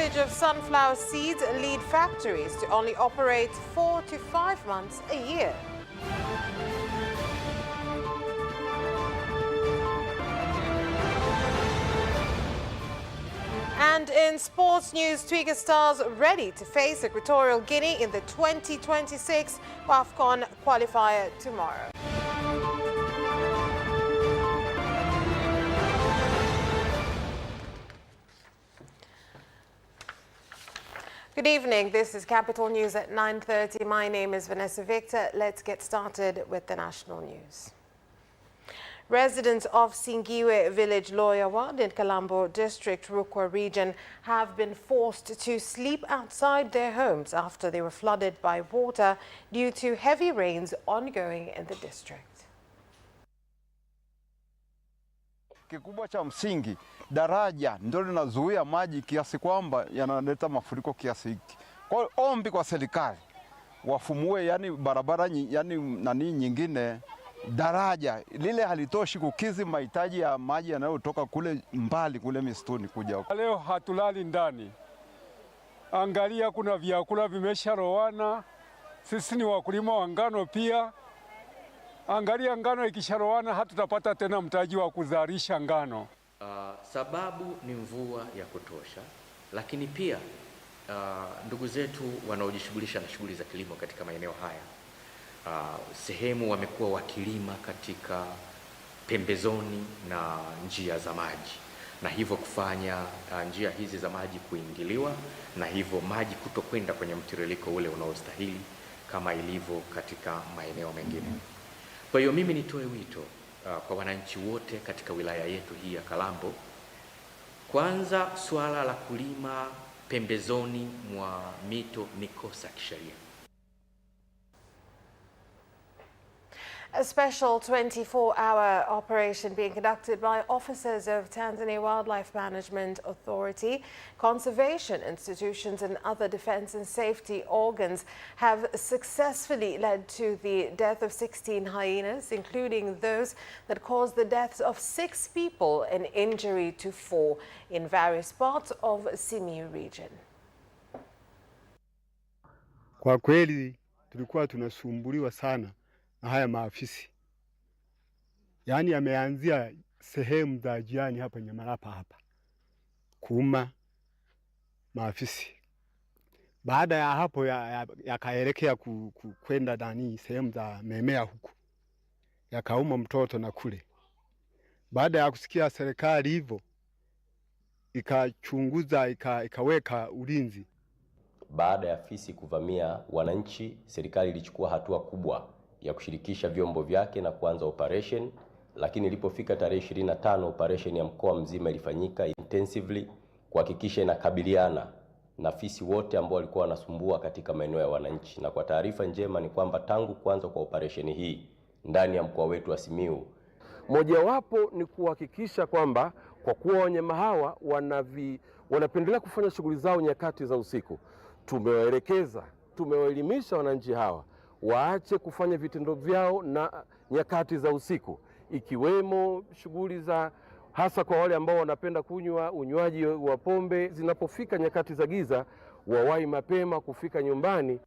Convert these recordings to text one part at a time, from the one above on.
shortage of sunflower seeds lead factories to only operate 4 to 5 months a year. And in sports news, Twiga Stars ready to face Equatorial Guinea in the 2026 AFCON qualifier tomorrow. Good evening. This is Capital News at 9:30. My name is Vanessa Victor. Let's get started with the national news. Residents of Singiwe village Loya Ward in Kalambo district, Rukwa region, have been forced to sleep outside their homes after they were flooded by water due to heavy rains ongoing in the district. Kikubwa cha msingi, daraja ndio linazuia maji kiasi kwamba yanaleta mafuriko kiasi hiki. Kwa hiyo ombi kwa serikali wafumue yani barabara yani nani nyingine, daraja lile halitoshi kukizi mahitaji ya maji yanayotoka kule mbali kule mistuni kuja. Leo hatulali ndani. Angalia kuna vyakula vimesharowana. Sisi ni wakulima wa ngano pia. Angalia ngano ikisharowana hatutapata tena mtaji wa kuzalisha ngano. Sababu ni mvua ya kutosha, lakini pia ndugu zetu wanaojishughulisha na shughuli za kilimo katika maeneo haya sehemu wamekuwa wakilima katika pembezoni na njia za maji, na hivyo kufanya njia hizi za maji kuingiliwa na hivyo maji kutokwenda kwenye mtiririko ule unaostahili kama ilivyo katika maeneo mengine. Kwa hiyo mimi nitoe wito kwa wananchi wote katika wilaya yetu hii ya Kalambo. Kwanza, swala la kulima pembezoni mwa mito ni kosa kisheria. A special 24-hour operation being conducted by officers of Tanzania Wildlife Management Authority, conservation institutions and other defense and safety organs have successfully led to the death of 16 hyenas, including those that caused the deaths of 6 people and injury to 4 in various parts of Simiyu region. Kwa kweli tulikuwa tunasumbuliwa sana na haya maafisi. Yaani yameanzia sehemu za jirani hapa Nyamarapa hapa. Kuuma maafisi. Baada ya hapo yakaelekea kwenda ndani sehemu za Memea huku. Yakauma mtoto na kule. Baada ya kusikia serikali hivyo ikachunguza ikaweka ulinzi. Baada ya fisi kuvamia wananchi, serikali ilichukua hatua kubwa ya kushirikisha vyombo vyake na kuanza operation, lakini ilipofika tarehe 25 operation ya mkoa mzima ilifanyika intensively kuhakikisha inakabiliana na fisi wote ambao walikuwa wanasumbua katika maeneo ya wananchi. Na kwa taarifa njema ni kwamba tangu kuanza kwa operation hii ndani ya mkoa wetu wa Simiyu, mojawapo ni kuhakikisha kwamba kwa kuwa wanyama hawa wanapendelea kufanya shughuli zao nyakati za usiku, tumewaelimisha wananchi hawa waache kufanya vitendo vyao na nyakati za usiku, ikiwemo shughuli za hasa kwa wale ambao wanapenda kunywa unywaji wa pombe. Zinapofika nyakati za giza, wawahi mapema kufika nyumbani.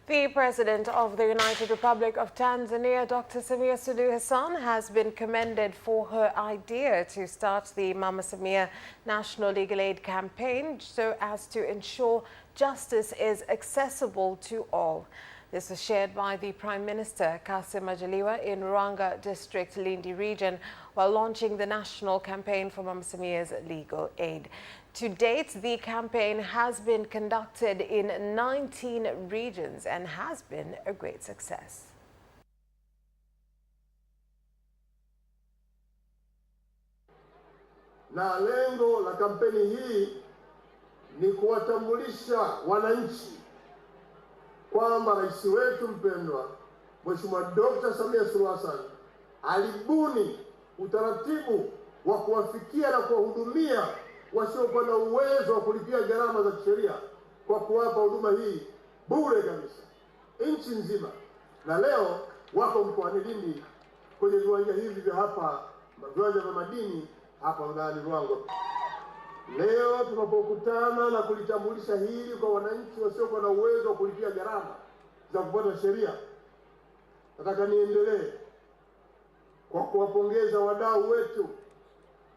The President of the United Republic of Tanzania, Dr. Samia Suluhu Hassan, has been commended for her idea to start the Mama Samia National Legal Aid campaign so as to ensure justice is accessible to all. This was shared by the Prime Minister, Kassim Majaliwa, in Ruanga District, Lindi region, while launching the national campaign for Mama Samia's legal aid. To date, the campaign has been conducted in 19 regions and has been a great success. Na lengo la kampeni hii ni kuwatambulisha wananchi kwamba rais wetu mpendwa Mheshimiwa Dr. Samia Suluhu Hassan alibuni utaratibu wa kuwafikia na kuwahudumia wasiokuwa na uwezo wa kulipia gharama za kisheria kwa kuwapa huduma hii bure kabisa nchi nzima. Na leo wako mkoani Lindi kwenye viwanja hivi vya hapa, viwanja vya madini hapa wilayani Ruangwa. Leo tunapokutana na kulitambulisha hili kwa wananchi wasiokuwa na uwezo wa kulipia gharama za kufuata sheria, nataka niendelee kwa kuwapongeza wadau wetu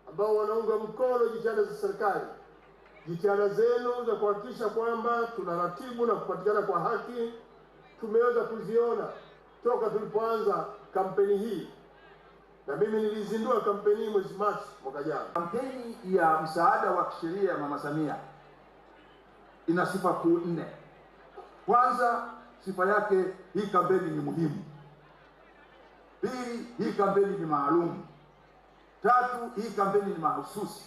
ambao wanaunga mkono jitihada za serikali. Jitihada zenu za kuhakikisha kwamba tunaratibu na kupatikana kwa haki tumeweza kuziona toka tulipoanza kampeni hii, na mimi nilizindua kampeni hii mwezi Machi mwaka jana. Kampeni ya msaada wa kisheria ya Mama Samia ina sifa kuu 4. Kwanza, sifa yake, hii kampeni ni muhimu. Pili, hii kampeni ni maalum. Tatu, hii kampeni ni mahususi.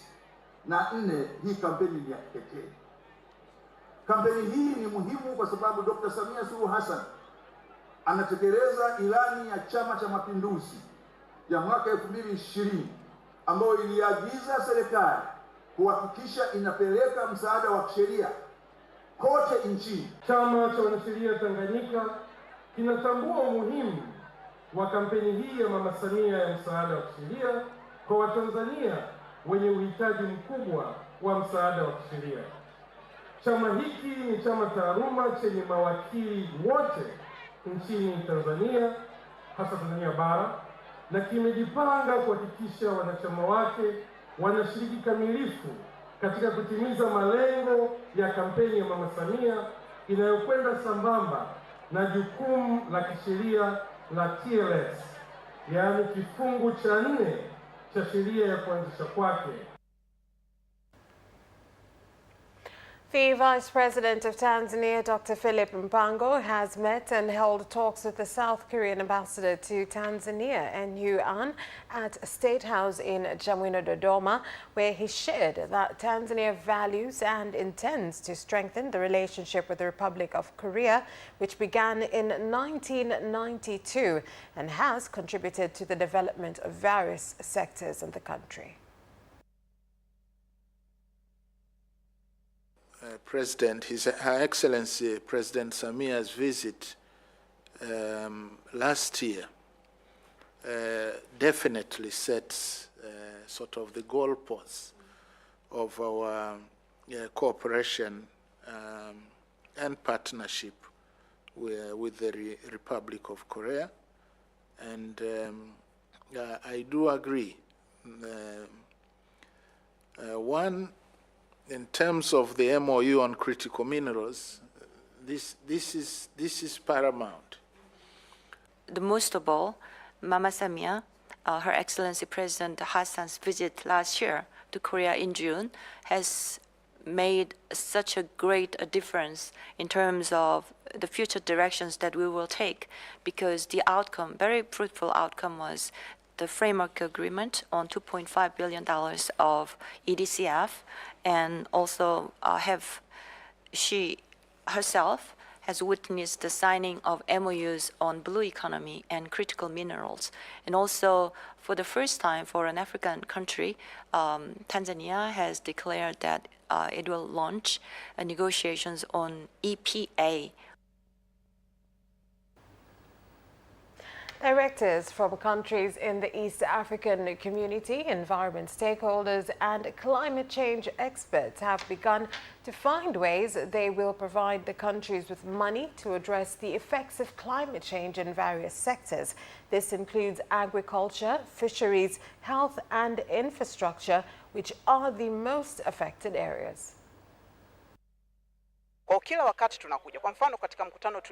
Na 4, hii kampeni ni ya kipekee. Kampeni hii ni muhimu kwa sababu Dr. Samia Suluhu Hassan anatekeleza ilani ya Chama cha Mapinduzi ya mwaka 2020 ambayo iliagiza serikali kuhakikisha inapeleka msaada wa kisheria kote nchini. Chama cha Wanasheria Tanganyika kinatambua umuhimu wa kampeni hii ya Mama Samia ya msaada wa kisheria kwa Watanzania wenye uhitaji mkubwa wa msaada wa kisheria. Chama hiki ni chama taaluma chenye mawakili wote nchini Tanzania, hasa Tanzania bara, na kimejipanga kuhakikisha wanachama wake wanashiriki kamilifu katika kutimiza malengo ya kampeni ya Mama Samia inayokwenda sambamba na jukumu la kisheria la TLS, yaani kifungu cha 4 cha sheria ya kuanzisha kwake. The Vice President of Tanzania, Dr. Philip Mpango, has met and held talks with the South Korean ambassador to Tanzania, N.U. An, at State House in Chamwino, Dodoma, where he shared that Tanzania values and intends to strengthen the relationship with the Republic of Korea, which began in 1992 and has contributed to the development of various sectors in the country. President, Her Excellency President Samia's visit last year definitely sets sort of the goalposts of our cooperation and partnership with the Republic of Korea, and I do agree. One, in terms of the MOU on critical minerals, this is paramount. The most of all, Mama Samia, Her Excellency President Hassan's visit last year to Korea in June has made such a great difference in terms of the future directions that we will take, because the outcome, very fruitful outcome, was the framework agreement on $2.5 billion of EDCF, and also she herself has witnessed the signing of MOUs on blue economy and critical minerals. And also, for the first time for an African country, Tanzania has declared that it will launch negotiations on EPA. Directors from countries in the East African community, environment stakeholders and climate change experts have begun to find ways they will provide the countries with money to address the effects of climate change in various sectors. This includes agriculture, fisheries, health and infrastructure, which are the most affected areas. Kwa kila wakati tunakuja, kwa mfano katika mkutano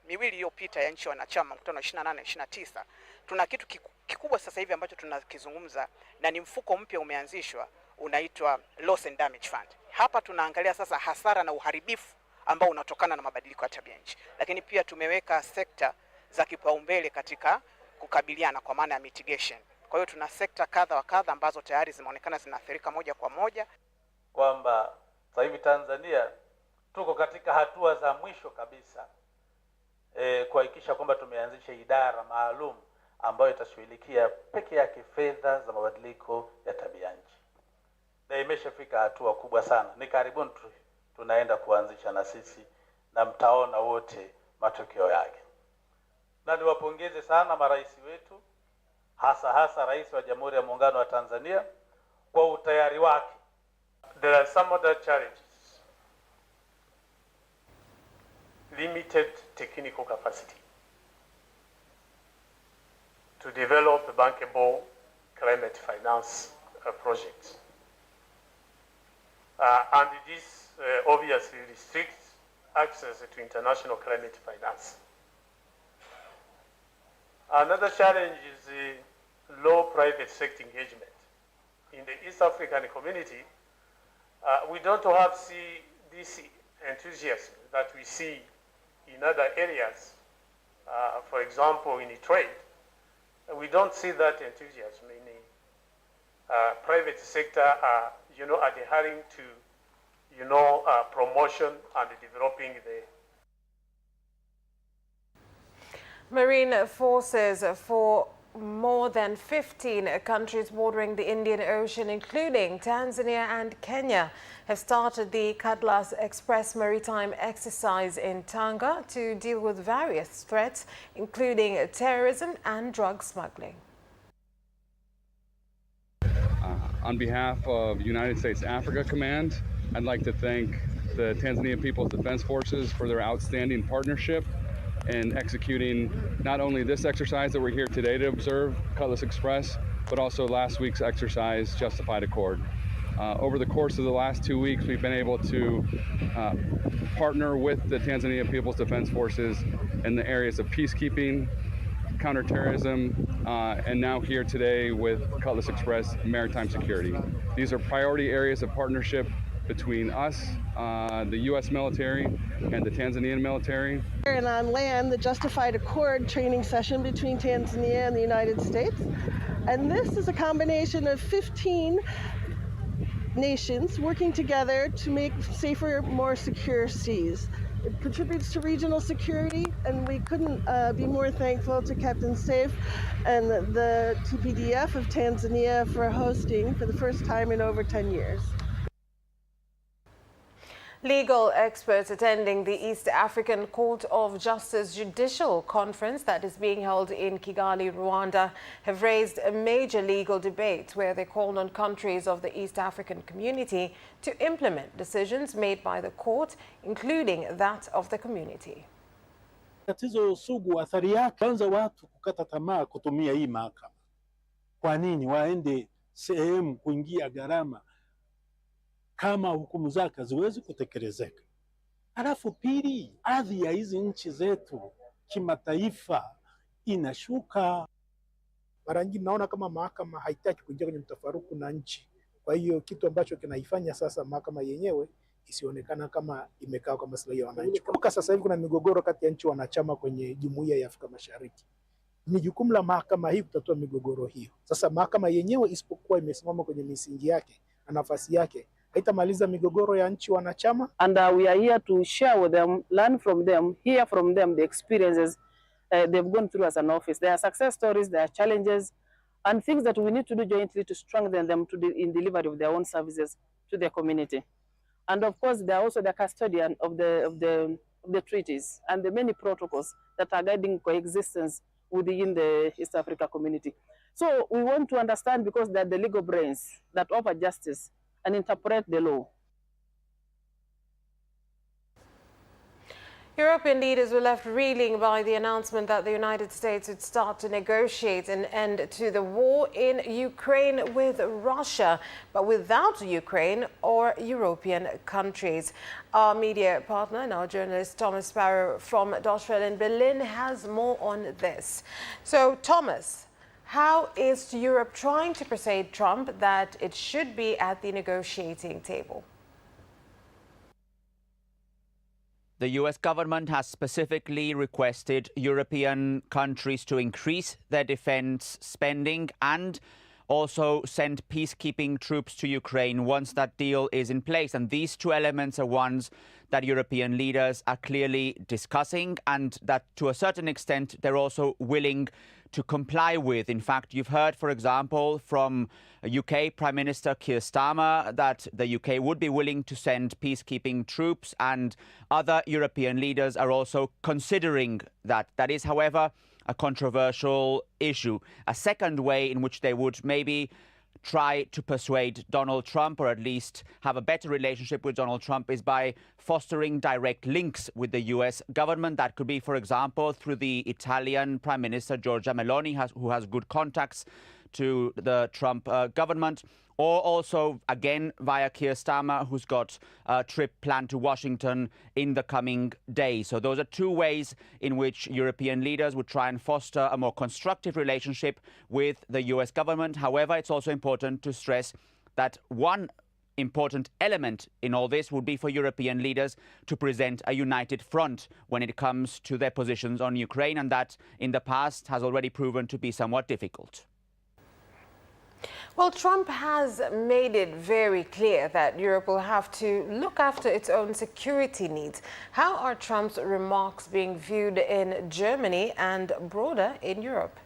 miwili iliyopita ya nchi wanachama, mkutano 28 29, tuna kitu kikubwa sasa hivi ambacho tunakizungumza, na ni mfuko mpya umeanzishwa unaitwa Loss and Damage Fund. Hapa tunaangalia sasa hasara na uharibifu ambao unatokana na mabadiliko ya tabia nchi, lakini pia tumeweka sekta za kipaumbele katika kukabiliana, kwa maana ya mitigation. Kwa hiyo tuna sekta kadha wa kadha ambazo tayari zimeonekana zinaathirika moja kwa moja, kwamba sasa hivi Tanzania tuko katika hatua za mwisho kabisa kuhakikisha kwamba tumeanzisha idara maalum ambayo itashughulikia peke yake fedha za mabadiliko ya tabia nchi, na imeshafika hatua kubwa sana. Ni karibuni tunaenda kuanzisha na sisi, na mtaona wote matokeo yake. Na niwapongeze sana marais wetu, hasa Rais wa Jamhuri ya Muungano wa Tanzania kwa utayari wake there are some other challenges. Limited technical capacity to develop bankable climate finance projects. And this obviously restricts access to international climate finance. Another challenge is low private sector engagement. In the East African community, we don't have this enthusiasm that we see in other areas. For example, in trade, we don't see that enthusiasm in the private sector, adhering to, promotion and developing the Marine forces for more than 15 countries bordering the Indian Ocean, including Tanzania and Kenya, have started the Cutlass Express maritime exercise in Tanga to deal with various threats, including terrorism and drug smuggling. On behalf of United States Africa Command, I'd like to thank the Tanzania People's Defense Forces for their outstanding partnership in executing not only this exercise that we're here today to observe, Cutlass Express, but also last week's exercise, Justified Accord. Over the course of the last 2 weeks, we've been able to partner with the Tanzania People's Defense Forces in the areas of peacekeeping, counterterrorism, and now here today with Cutlass Express maritime security. These are priority areas of partnership between us, the U.S. military, and the Tanzanian military. And on land, the Justified Accord training session between Tanzania and the United States. And this is a combination of 15 nations working together to make safer, more secure seas. It contributes to regional security, and we couldn't be more thankful to Captain Safe and the TPDF of Tanzania for hosting for the first time in over 10 years. Legal experts attending the East African Court of Justice Judicial Conference that is being held in Kigali, Rwanda, have raised a major legal debate where they called on countries of the East African community to implement decisions made by the court, including that of the community. Tatizo sugu, athari yake kwanza watu kukata tamaa kutumia hii mahakama. Kwa nini waende sehemu kuingia gharama kama hukumu zake haziwezi kutekelezeka? Alafu pili, hadhi ya hizi nchi zetu kimataifa inashuka. Mara nyingi naona kama mahakama haitaki kuingia kwenye mtafaruku na nchi. Kwa hiyo kitu ambacho kinaifanya sasa mahakama yenyewe isionekana kama imekaa kwa maslahi ya wananchi. Kumbuka sasa hivi kuna migogoro kati ya nchi wanachama kwenye Jumuiya ya Afrika Mashariki. Ni jukumu la mahakama hii kutatua migogoro hiyo. Sasa mahakama yenyewe isipokuwa imesimama kwenye misingi yake na nafasi yake, haitamaliza migogoro ya nchi wanachama. And we are here to share with them, learn from them, hear from them the experiences they've gone through as an office. There are success stories, there are challenges, and things that we need to do jointly to strengthen them in delivery of their own services to their community. And of course, they are also the custodian of the treaties and the many protocols that are guiding coexistence within the East Africa community. So we want to understand, because they're the legal brains that offer justice and interpret the law. European leaders were left reeling by the announcement that the United States would start to negotiate an end to the war in Ukraine with Russia, but without Ukraine or European countries. Our media partner and our journalist Thomas Sparrow from Deutsche Welle in Berlin has more on this. So, Thomas, how is Europe trying to persuade Trump that it should be at the negotiating table? The US government has specifically requested European countries to increase their defense spending and also send peacekeeping troops to Ukraine once that deal is in place. And these two elements are ones that European leaders are clearly discussing and that to a certain extent they're also willing to comply with. In fact, you've heard, for example, from UK Prime Minister Keir Starmer that the UK would be willing to send peacekeeping troops, and other European leaders are also considering that. That is, however, a controversial issue. A second way in which they would maybe try to persuade Donald Trump, or at least have a better relationship with Donald Trump, is by fostering direct links with the US government. That could be, for example, through the Italian Prime Minister Giorgia Meloni, who has good contacts to the Trump government, or also, again, via Keir Starmer, who's got a trip planned to Washington in the coming days. So those are two ways in which European leaders would try and foster a more constructive relationship with the US government. However, it's also important to stress that one important element in all this would be for European leaders to present a united front when it comes to their positions on Ukraine, and that in the past has already proven to be somewhat difficult. Well, Trump has made it very clear that Europe will have to look after its own security needs. How are Trump's remarks being viewed in Germany and broader in Europe?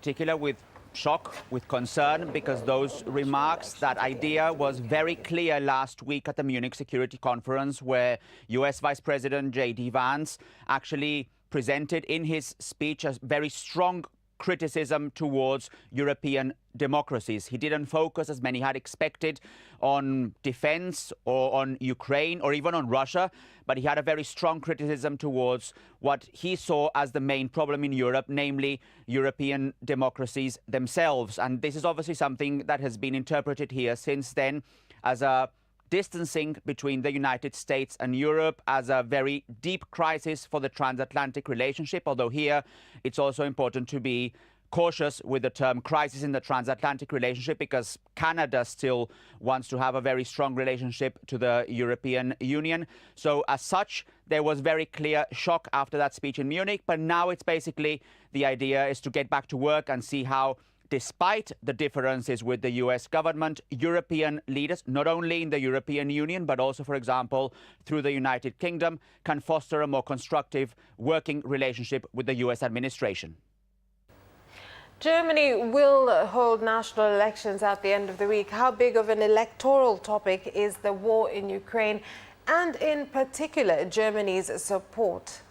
Particular with shock, with concern, because those remarks, that idea was very clear last week at the Munich Security Conference, where US Vice President J.D. Vance actually presented in his speech a very strong criticism towards European democracies. He didn't focus, as many had expected, on defense or on Ukraine or even on Russia, but he had a very strong criticism towards what he saw as the main problem in Europe, namely European democracies themselves. And this is obviously something that has been interpreted here since then as a distancing between the United States and Europe, as a very deep crisis for the transatlantic relationship, although here it's also important to be cautious with the term crisis in the transatlantic relationship, because Canada still wants to have a very strong relationship to the European Union. So as such, there was very clear shock after that speech in Munich, but now it's basically the idea is to get back to work and see how, despite the differences with the US government, European leaders, not only in the European Union, but also, for example, through the United Kingdom, can foster a more constructive working relationship with the US administration. Germany will hold national elections at the end of the week. How big of an electoral topic is the war in Ukraine, and in particular, Germany's support?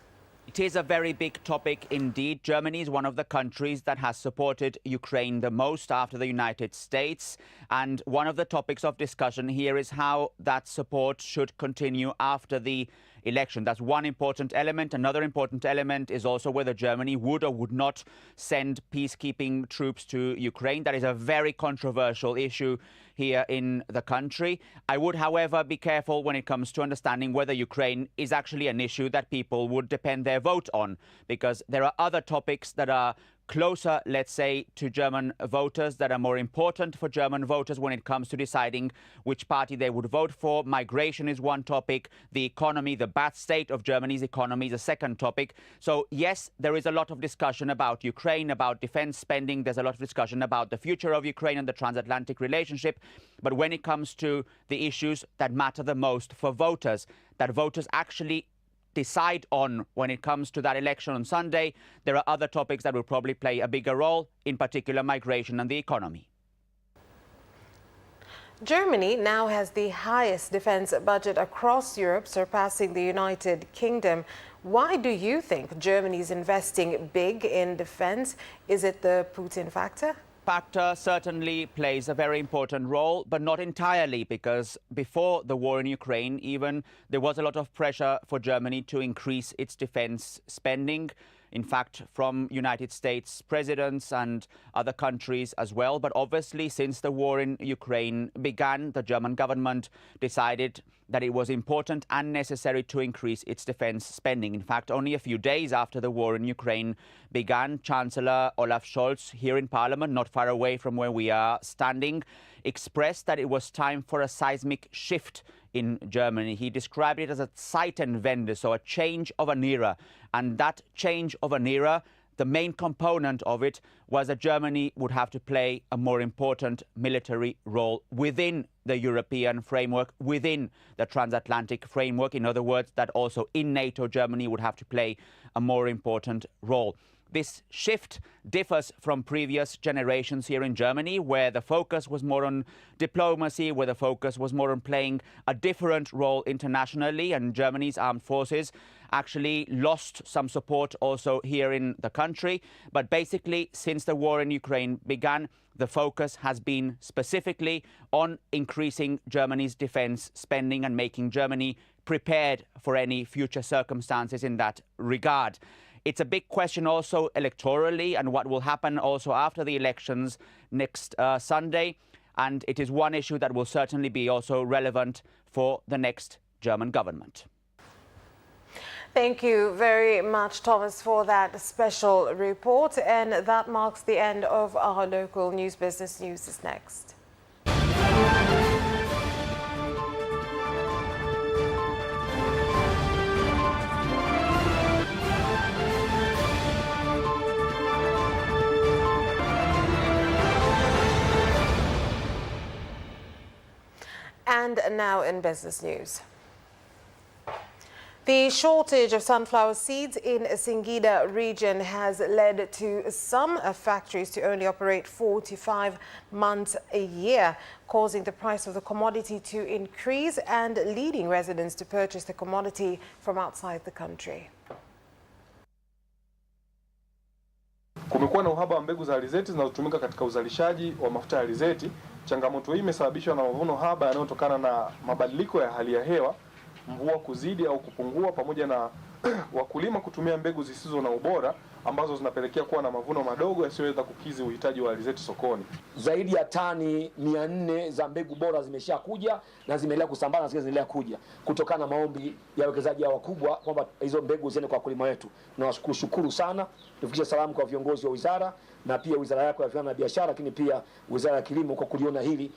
It is a very big topic indeed. Germany is one of the countries that has supported Ukraine the most after the United States. And one of the topics of discussion here is how that support should continue after the election. That's one important element. Another important element is also whether Germany would or would not send peacekeeping troops to Ukraine. That is a very controversial issue here in the country. I would, however, be careful when it comes to understanding whether Ukraine is actually an issue that people would depend their vote on, because there are other topics that are closer, let's say, to German voters, that are more important for German voters when it comes to deciding which party they would vote for. Migration is one topic. The economy, the bad state of Germany's economy, is a second topic. So yes, there is a lot of discussion about Ukraine, about defense spending. There's a lot of discussion about the future of Ukraine and the transatlantic relationship. But when it comes to the issues that matter the most for voters, that voters actually decide on when it comes to that election on Sunday, there are other topics that will probably play a bigger role, in particular migration and the economy. Germany now has the highest defense budget across Europe, surpassing the United Kingdom. Why do you think Germany is investing big in defense? Is it the Putin factor? Factor certainly plays a very important role, but not entirely, because before the war in Ukraine, even there was a lot of pressure for Germany to increase its defense spending. In fact, from United States presidents and other countries as well. But obviously, since the war in Ukraine began, the German government decided that it was important and necessary to increase its defense spending. In fact, only a few days after the war in Ukraine began, Chancellor Olaf Scholz, here in Parliament, not far away from where we are standing, expressed that it was time for a seismic shift in Germany. He described it as a Zeitenwende, so a change of an era. And that change of an era, the main component of it was that Germany would have to play a more important military role within the European framework, within the transatlantic framework. In other words, that also in NATO, Germany would have to play a more important role. This shift differs from previous generations here in Germany, where the focus was more on diplomacy, where the focus was more on playing a different role internationally, and Germany's armed forces actually lost some support also here in the country. But basically, since the war in Ukraine began, the focus has been specifically on increasing Germany's defense spending and making Germany prepared for any future circumstances in that regard. It's a big question also electorally and what will happen also after the elections next Sunday. And it is one issue that will certainly be also relevant for the next German government. Thank you very much, Thomas, for that special report. And that marks the end of our local news. Business News is next. And now in business news. The shortage of sunflower seeds in Singida region has led to some factories to only operate 4 to 5 months a year, causing the price of the commodity to increase and leading residents to purchase the commodity from outside the country. Kumekuwa na uhaba wa mbegu za alizeti zinazotumika katika uzalishaji wa mafuta ya alizeti. Changamoto hii imesababishwa na mavuno haba yanayotokana na mabadiliko ya hali ya hewa, mvua kuzidi au kupungua, pamoja na wakulima kutumia mbegu zisizo na ubora ambazo zinapelekea kuwa na mavuno madogo yasiyoweza kukidhi uhitaji wa alizeti sokoni. Zaidi ya tani 400 za mbegu bora zimeshakuja na zimeendelea kusambaa na zinaendelea kuja kutokana na maombi ya wawekezaji wakubwa kwamba hizo mbegu ziende kwa wakulima wetu. Tunawashukuru sana. Tufikishe salamu kwa viongozi wa wizara na pia wizara yako ya viwanda na biashara, lakini pia wizara ya kilimo kwa kuliona hili.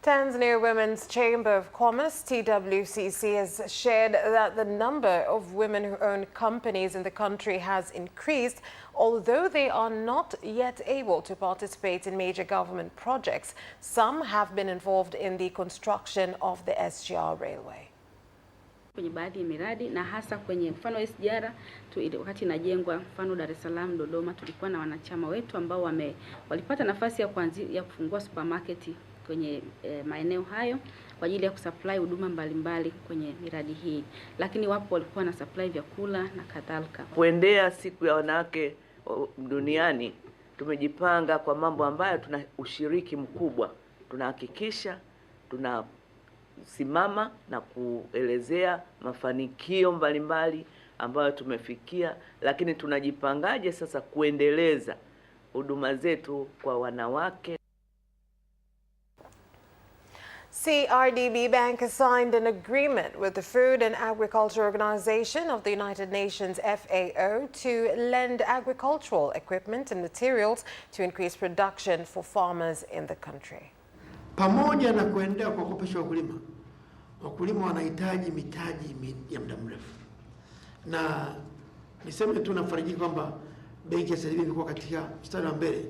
Tanzania Women's Chamber of Commerce, TWCC, has shared that the number of women who own companies in the country has increased, although they are not yet able to participate in major government projects. Some have been involved in the construction of the SGR railway. Kwenye baadhi ya miradi na hasa kwenye mfano SGR wakati inajengwa, mfano Dar es Salaam, Dodoma, tulikuwa na wanachama wetu ambao walipata nafasi ya kufungua supermarket kwenye maeneo hayo kwa ajili ya kusupply huduma mbalimbali kwenye miradi hii, lakini wapo walikuwa na supply vyakula na kadhalika. Kuendea siku ya wanawake duniani, tumejipanga kwa mambo ambayo tuna ushiriki mkubwa. Tunahakikisha tunasimama na kuelezea mafanikio mbalimbali ambayo tumefikia, lakini tunajipangaje sasa kuendeleza huduma zetu kwa wanawake. CRDB Bank has signed an agreement with the Food and Agriculture Organization of the United Nations, FAO, to lend agricultural equipment and materials to increase production for farmers in the country. Pamoja na kuendelea kuwakopesha wakulima wanahitaji mitaji ya muda mrefu. Na niseme tu nafarijika kwamba benki ya CRDB imekuwa katika mstari wa mbele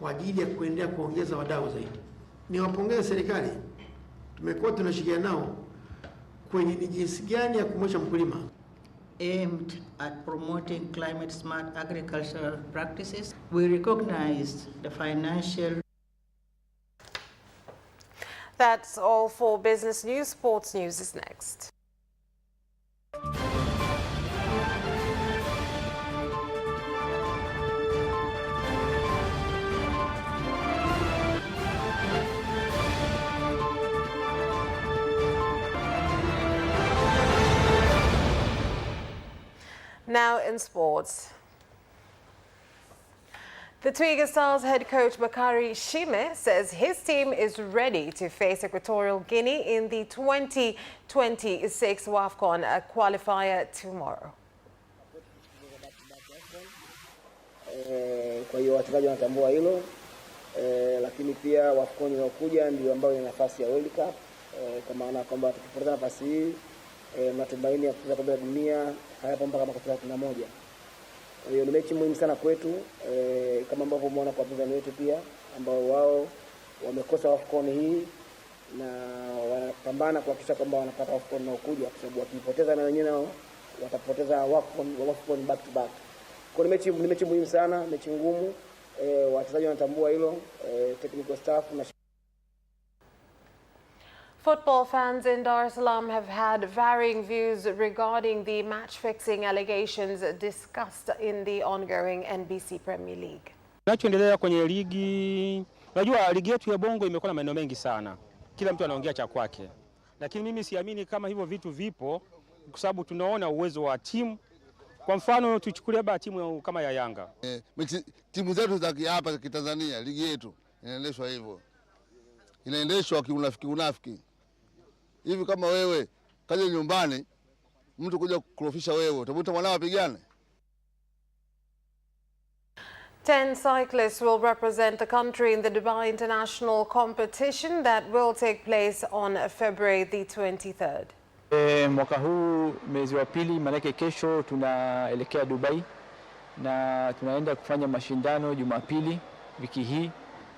kwa ajili ya kuendelea kuongeza wadau zaidi. Niwapongeze serikali, tumekuwa tunashirikiana nao kwenye ni jinsi gani ya kumwezesha mkulima. Aimed at promoting climate smart agricultural practices, we recognized the financial. That's all for business news. Sports news is next. Now in sports. The Twiga Stars head coach Bakari Shime says his team is ready to face Equatorial Guinea in the 2026 WAFCON qualifier tomorrow. Kwa hiyo wachezaji wanatambua hilo, lakini pia WAFCON inayokuja ndio ambayo ina nafasi ya World Cup, kwa maana kwamba tukipoteza nafasi hii matumaini ya kucheza kombe la dunia hayapo mpaka mwaka 2031. Kwa hiyo ni mechi muhimu sana kwetu, kama ambavyo umeona kwa wapinzani wetu pia ambao wao wamekosa WAFCON hii na wanapambana kuhakikisha kwamba wanapata WAFCON inayokuja, kwa sababu wakipoteza na wenyewe nao watapoteza WAFCON back to back. Kwa hiyo ni mechi muhimu sana, mechi ngumu, wachezaji wanatambua hilo, technical staff na Football fans in Dar es Salaam have had varying views regarding the match-fixing allegations discussed in the ongoing NBC Premier League. Kinachoendelea kwenye ligi, unajua ligi yetu ya Bongo imekuwa na maneno mengi sana. Kila mtu anaongea cha kwake. Lakini mimi siamini kama hivyo vitu vipo kwa sababu tunaona uwezo wa timu. Kwa mfano tuchukulie ba timu kama ya Yanga. Timu zetu za hapa za Tanzania, ligi yetu inaendeshwa hivyo. Inaendeshwa kiunafiki. Hivi kama wewe kaje nyumbani mtu kuja kukurofisha wewe, utamuita mwanao apigane? 10 cyclists will represent the country in the Dubai International Competition that will take place on February the 23rd. Mwaka huu mwezi wa pili, maanake kesho tunaelekea Dubai na tunaenda kufanya mashindano Jumapili wiki hii,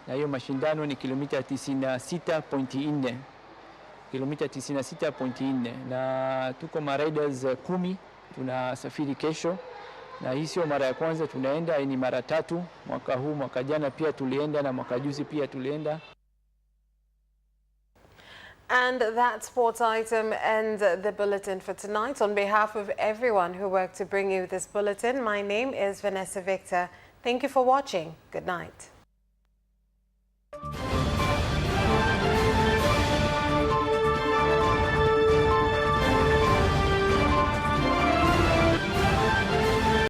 na hiyo mashindano ni kilomita 96.4. Kilomita 96.4 na tuko mariders 10 tunasafiri kesho, na hii sio mara ya kwanza tunaenda, ni mara 3 mwaka huu. Mwaka jana pia tulienda na mwaka juzi pia tulienda. And that sports item ends the bulletin for tonight. On behalf of everyone who worked to bring you this bulletin, my name is Vanessa Victor. Thank you for watching. Good night.